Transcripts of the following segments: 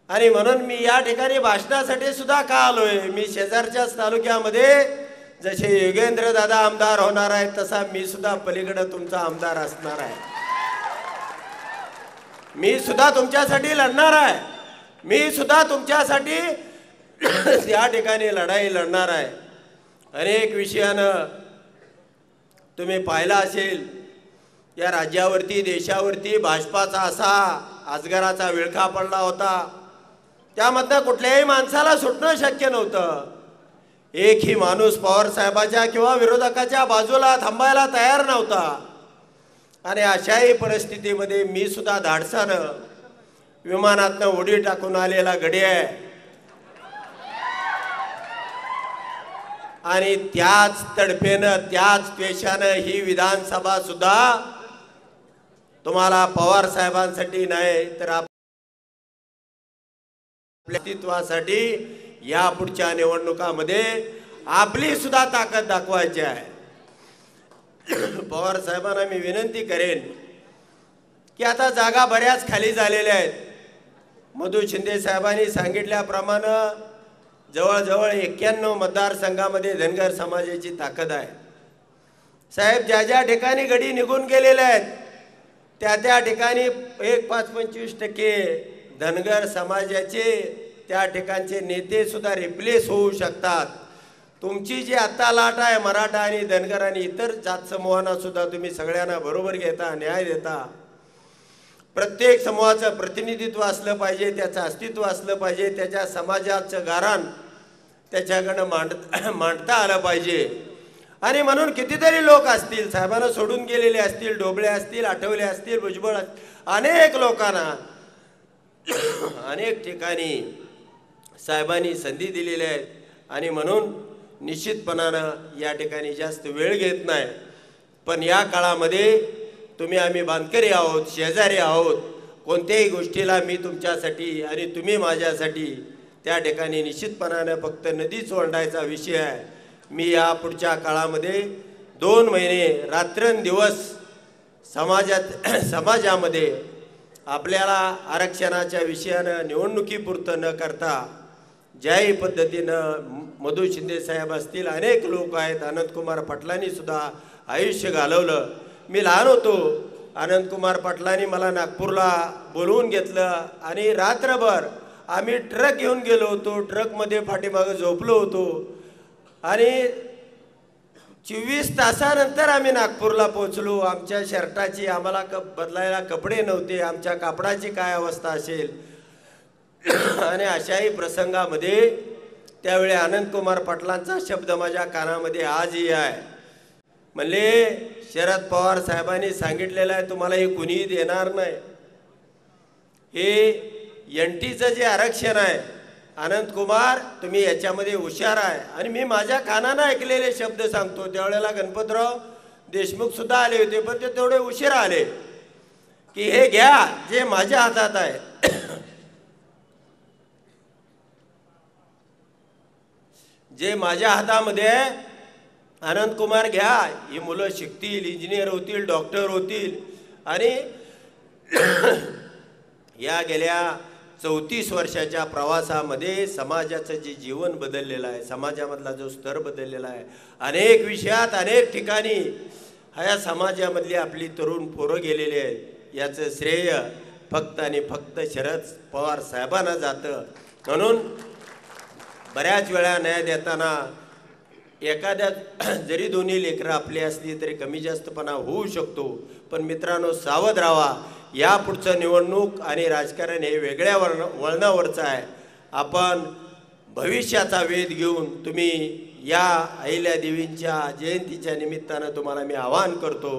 आणि म्हणून मी या ठिकाणी भाषणासाठी सुद्धा का आलोय। मी शेजारच्याच तालुक्यामध्ये जसे योगेंद्र दादा आमदार होणार आहेत तसा मी सुद्धा पलीकडे तुमचा आमदार असणार आहे। मी सुद्धा तुमच्यासाठी लढणार आहे। मी सुद्धा तुमच्यासाठी या ठिकाणी लढाई लढणार आहे। अनेक विषयानं तुम्ही पाहिला असेल या राज्यावरती देशावरती भाजपाचा असा अजगराचा विळखा पडला होता, त्यामधनं कुठल्याही माणसाला सुटणं शक्य नव्हतं। एकही माणूस पवार साहेबाच्या किंवा विरोधकाच्या बाजूला थांबायला तयार नव्हता। आणि अशाही परिस्थितीमध्ये मी सुद्धा धाडसानं विमानातनं उडी टाकून आलेला गडी आहे आणि त्याच तडफेनं त्याच द्वेषानं ही विधानसभा सुद्धा तुम्हाला पवार साहेबांसाठी नाही तर आपल्या अस्तित्वासाठी या पुढच्या निवडणुकामध्ये आपली सुद्धा ताकद दाखवायची आहे। पवार साहेबांना मी विनंती करेन की आता जागा बऱ्याच खाली झालेल्या आहेत। मधु शिंदे साहेबांनी सांगितल्याप्रमाणे जवळजवळ 91 मतदारसंघामध्ये धनगर समाजाची ताकद आहे। साहेब ज्या ज्या ठिकाणी गडी निघून गेलेले आहेत त्या ठिकाणी 5-25% धनगर समाजाचे त्या ठिकाणचे नेते सुद्धा रिप्लेस होऊ शकतात। तुमची जी आता लाट आहे मराठा आणि धनगर आणि इतर जात समूहांना सुद्धा तुम्ही सगळ्यांना बरोबर घेता, न्याय देता। प्रत्येक समूहाचं प्रतिनिधित्व असलं पाहिजे, त्याचं अस्तित्व असलं पाहिजे, त्याच्या समाजाचं गारण त्याच्याकडे मांडता आलं पाहिजे। आणि म्हणून कितीतरी लोक असतील साहेबांना सोडून गेलेले असतील, डोबळे असतील, आठवले असतील, भुजबळ अनेक लोकांना अनेक ठिकाणी साहेबांनी संधी दिलेली आहे। आणि म्हणून निश्चितपणानं या ठिकाणी जास्त वेळ घेत नाही, पण या काळामध्ये तुम्ही आम्ही बांधकरी आहोत, शेजारी आहोत। कोणत्याही गोष्टीला मी तुमच्यासाठी आणि तुम्ही माझ्यासाठी त्या ठिकाणी निश्चितपणानं फक्त नदीच ओलांडायचा विषय आहे। मी या पुढच्या काळामध्ये 2 महिने रात्रंदिवस समाजामध्ये आपल्याला आरक्षणाच्या विषयानं निवडणुकीपुरतं न करता ज्याही पद्धतीनं मधु शिंदे साहेब असतील, अनेक लोक आहेत, अनंतकुमार पाटलांनी सुद्धा आयुष्य घालवलं। मी लहान होतो, अनंतकुमार पाटलांनी मला नागपूरला बोलवून घेतलं आणि रात्रभर आम्ही ट्रक घेऊन गेलो होतो। ट्रकमध्ये पाठीमागं झोपलो होतो आणि 24 तासानंतर आम्ही नागपूरला पोहोचलो। आमच्या शर्टाची आम्हाला बदलायला कपडे नव्हते, आमच्या कापडाची काय अवस्था असेल। आणि अशाही प्रसंगामध्ये त्यावेळी अनंतकुमार पाटलांचा शब्द माझ्या कानामध्ये आजही आहे। म्हणले शरद पवार साहेबांनी सांगितलेलं आहे तुम्हाला हे कुणीही देणार नाही। हे एनटीचं जे आरक्षण आहे अनंतकुमार तुम्ही याच्यामध्ये हुशार आहे। आणि मी माझ्या कानानं ऐकलेले शब्द सांगतो। त्यावेळेला गणपतराव देशमुख सुद्धा आले होते, पण ते तेवढे उशीर आले की हे घ्या जे माझ्या हातात आहे। जे माझ्या हातामध्ये अनंतकुमार घ्या, ही मुलं शिकतील, इंजिनियर होतील, डॉक्टर होतील। आणि या गेल्या 34 वर्षाच्या प्रवासामध्ये समाजाचं जे जीवन बदललेलं आहे, समाजामधला जो स्तर बदललेला आहे, अनेक विषयात अनेक ठिकाणी ह्या समाजामधली आपली तरुण पोरं गेलेली आहेत। याचं श्रेय फक्त आणि फक्त शरद पवार साहेबांना जातं। म्हणून बऱ्याच वेळा न्याय देताना एखाद्या जरी दोन्ही लेकरं आपली असली तरी कमी जास्तपणा होऊ शकतो। पण मित्रांनो सावध राहा, या पुढचं निवडणूक आणि राजकारण हे वेगळ्या वळणावरचं आहे। आपण भविष्याचा वेध घेऊन तुम्ही या अहिल्यादेवींच्या जयंतीच्या निमित्तानं तुम्हाला मी आवाहन करतो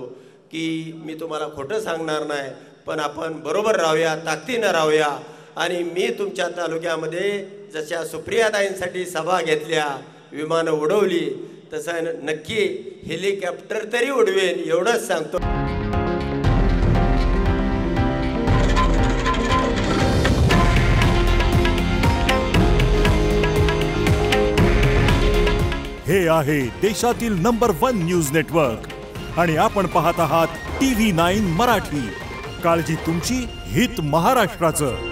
की मी तुम्हाला खोटं सांगणार नाही, पण आपण बरोबर राहूया, ताकदीनं राहूया। आणि मी तुमच्या तालुक्यामध्ये जशा सुप्रियाताईंसाठी सभा घेतल्या, विमानं उडवली, तसं नक्की हेलिकॉप्टर तरी उडवेन एवढंच सांगतो। हे आहे देशातील नंबर 1 न्यूज नेटवर्क आणि आपण पाहत आहात TV9 मराठी। काळजी तुमची, हित महाराष्ट्राचं।